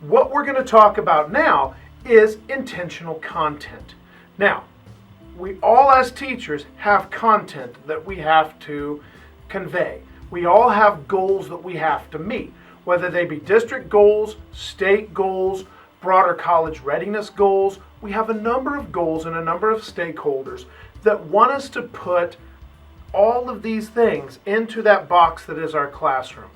What we're going to talk about now is intentional content. Now, we all as teachers have content that we have to convey. We all have goals that we have to meet, whether they be district goals, state goals, broader college readiness goals. We have a number of goals and a number of stakeholders that want us to put all of these things into that box that is our classroom.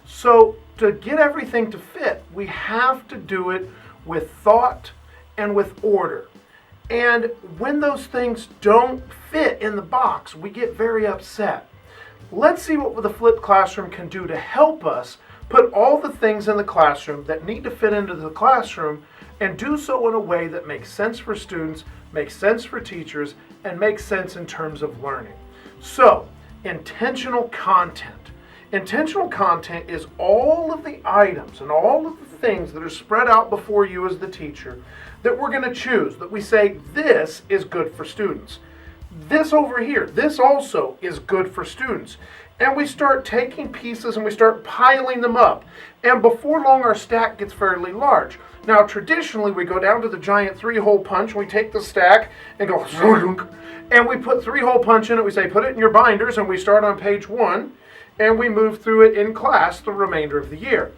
So to get everything to fit, we have to do it with thought and with order. And when those things don't fit in the box, we get very upset. Let's see what the flipped classroom can do to help us put all the things in the classroom that need to fit into the classroom and do so in a way that makes sense for students, makes sense for teachers, and makes sense in terms of learning. So, intentional content. Intentional content is all of the items and all of the things that are spread out before you as the teacher that we're going to choose, that we say, this is good for students. This over here, this also is good for students. And we start taking pieces and we start piling them up. And before long, our stack gets fairly large. Now, traditionally, we go down to the giant 3-hole punch, and we take the stack and go, and we put 3-hole punch in it. We say, put it in your binders, and we start on page 1, and we move through it in class the remainder of the year.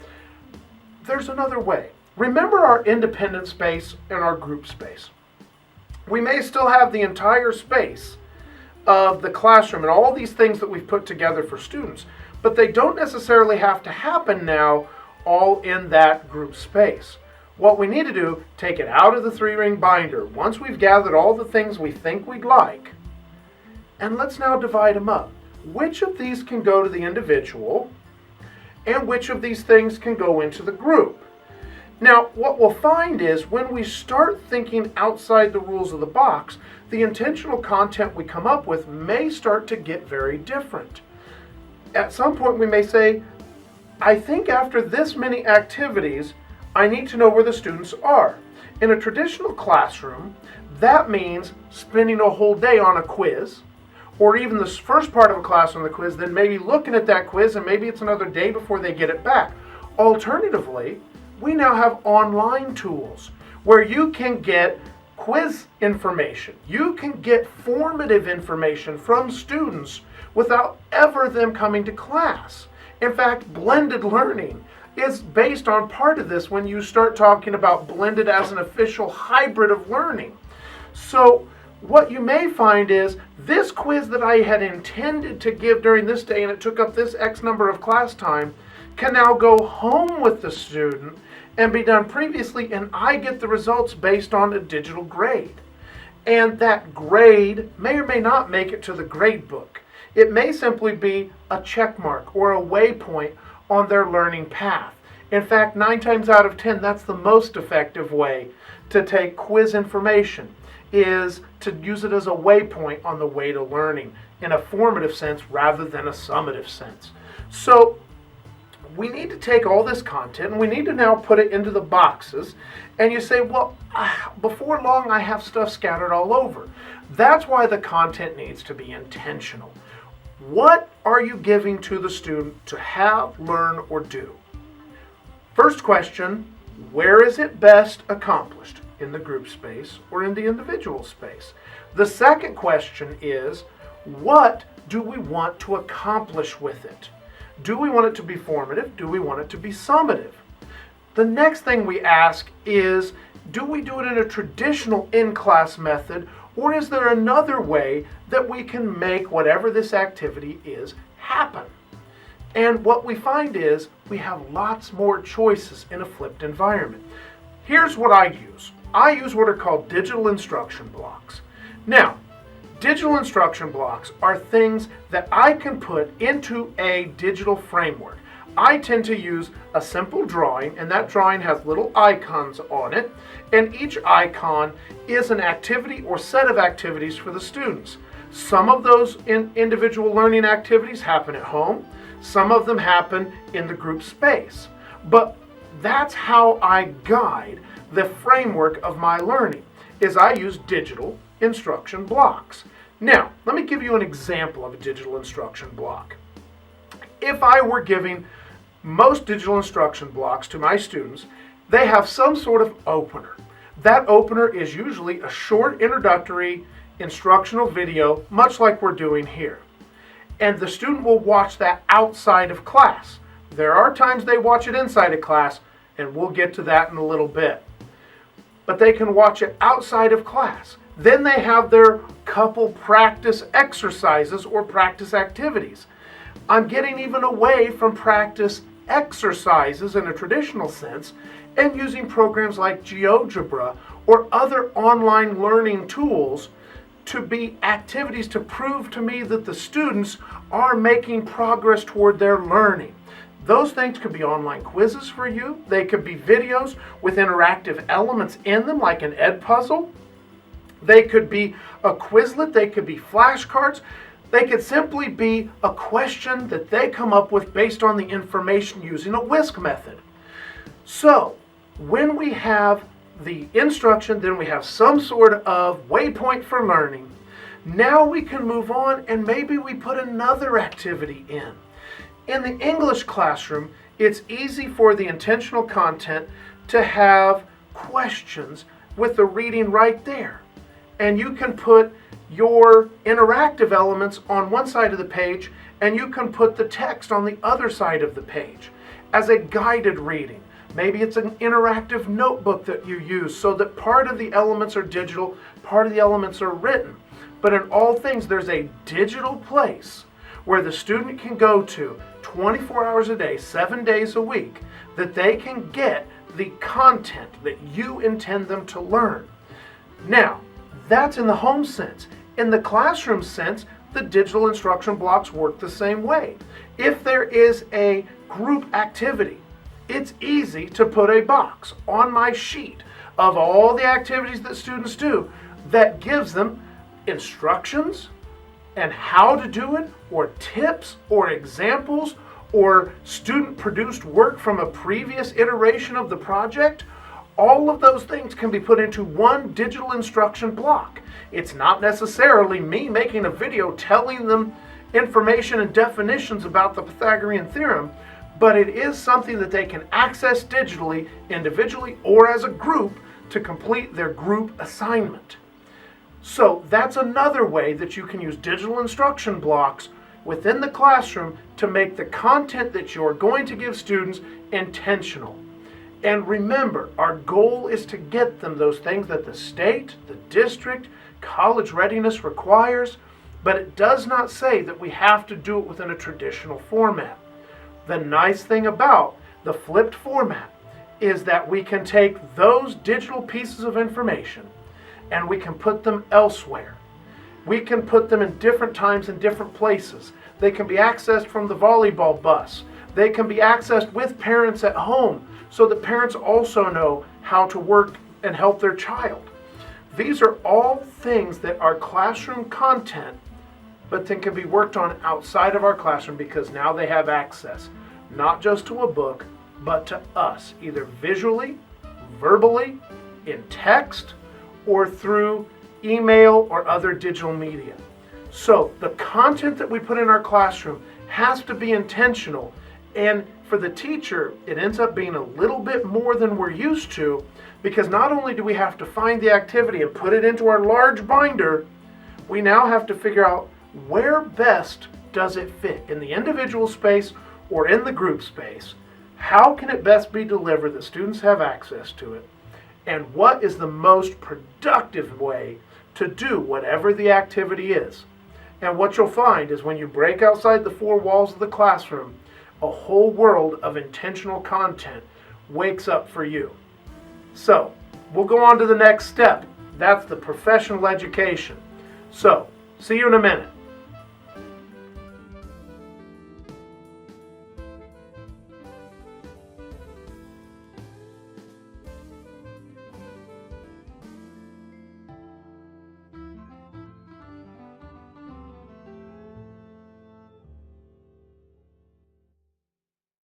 There's another way. Remember our independent space and our group space. We may still have the entire space of the classroom and all these things that we've put together for students, but they don't necessarily have to happen now all in that group space. What we need to do, take it out of the 3-ring binder once we've gathered all the things we think we'd like, and let's now divide them up. Which of these can go to the individual, and which of these things can go into the group? Now, what we'll find is when we start thinking outside the rules of the box, the intentional content we come up with may start to get very different. At some point, we may say, I think after this many activities, I need to know where the students are. In a traditional classroom, that means spending a whole day on a quiz, or even the first part of a class on the quiz, then maybe looking at that quiz, and maybe it's another day before they get it back. Alternatively, we now have online tools where you can get quiz information. You can get formative information from students without ever them coming to class. In fact, blended learning is based on part of this when you start talking about blended as an official hybrid of learning. So what you may find is this quiz that I had intended to give during this day and it took up this X number of class time can now go home with the student and be done previously, and I get the results based on a digital grade. And that grade may or may not make it to the grade book. It may simply be a check mark or a waypoint on their learning path. In fact, 9 times out of 10, that's the most effective way to take quiz information, is to use it as a waypoint on the way to learning in a formative sense rather than a summative sense. So we need to take all this content and we need to now put it into the boxes. And you say, well, before long I have stuff scattered all over. That's why the content needs to be intentional. What are you giving to the student to have, learn, or do? First question, where is it best accomplished? In the group space or in the individual space? The second question is, what do we want to accomplish with it? Do we want it to be formative? Do we want it to be summative? The next thing we ask is, do we do it in a traditional in-class method, or is there another way that we can make whatever this activity is happen? And what we find is we have lots more choices in a flipped environment. Here's what I use. I use what are called digital instruction blocks. Now, digital instruction blocks are things that I can put into a digital framework. I tend to use a simple drawing, and that drawing has little icons on it, and each icon is an activity or set of activities for the students. Some of those individual learning activities happen at home. Some of them happen in the group space. But that's how I guide the framework of my learning, is I use digital instruction blocks. Now, let me give you an example of a digital instruction block. If I were giving most digital instruction blocks to my students, they have some sort of opener. That opener is usually a short introductory instructional video, much like we're doing here. And the student will watch that outside of class. There are times they watch it inside of class, and we'll get to that in a little bit. But they can watch it outside of class. Then they have their couple practice exercises or practice activities. I'm getting even away from practice exercises in a traditional sense and using programs like GeoGebra or other online learning tools to be activities to prove to me that the students are making progress toward their learning. Those things could be online quizzes for you. They could be videos with interactive elements in them, like an Ed puzzle. They could be a Quizlet. They could be flashcards. They could simply be a question that they come up with based on the information using a whisk method. So, when we have the instruction, then we have some sort of waypoint for learning. Now we can move on and maybe we put another activity in. In the English classroom, it's easy for the intentional content to have questions with the reading right there. And you can put your interactive elements on one side of the page and you can put the text on the other side of the page as a guided reading. Maybe it's an interactive notebook that you use so that part of the elements are digital, part of the elements are written. But in all things, there's a digital place where the student can go to 24 hours a day, 7 days a week, that they can get the content that you intend them to learn. Now, that's in the home sense. In the classroom sense, the digital instruction blocks work the same way. If there is a group activity, it's easy to put a box on my sheet of all the activities that students do that gives them instructions and how to do it, or tips, or examples, or student-produced work from a previous iteration of the project. All of those things can be put into one digital instruction block. It's not necessarily me making a video telling them information and definitions about the Pythagorean theorem, but it is something that they can access digitally, individually, or as a group to complete their group assignment. So that's another way that you can use digital instruction blocks within the classroom to make the content that you're going to give students intentional. And remember, our goal is to get them those things that the state, the district, college readiness requires, but it does not say that we have to do it within a traditional format. The nice thing about the flipped format is that we can take those digital pieces of information and we can put them elsewhere. We can put them in different times in different places. They can be accessed from the volleyball bus. They can be accessed with parents at home so that parents also know how to work and help their child. These are all things that are classroom content, but then can be worked on outside of our classroom because now they have access, not just to a book, but to us, either visually, verbally, in text, or through email or other digital media. So the content that we put in our classroom has to be intentional, and for the teacher, it ends up being a little bit more than we're used to, because not only do we have to find the activity and put it into our large binder, we now have to figure out where best does it fit, in the individual space or in the group space. How can it best be delivered that students have access to it? And what is the most productive way to do whatever the activity is? And what you'll find is when you break outside the four walls of the classroom, a whole world of intentional content wakes up for you. So, we'll go on to the next step. That's the professional education. So, see you in a minute.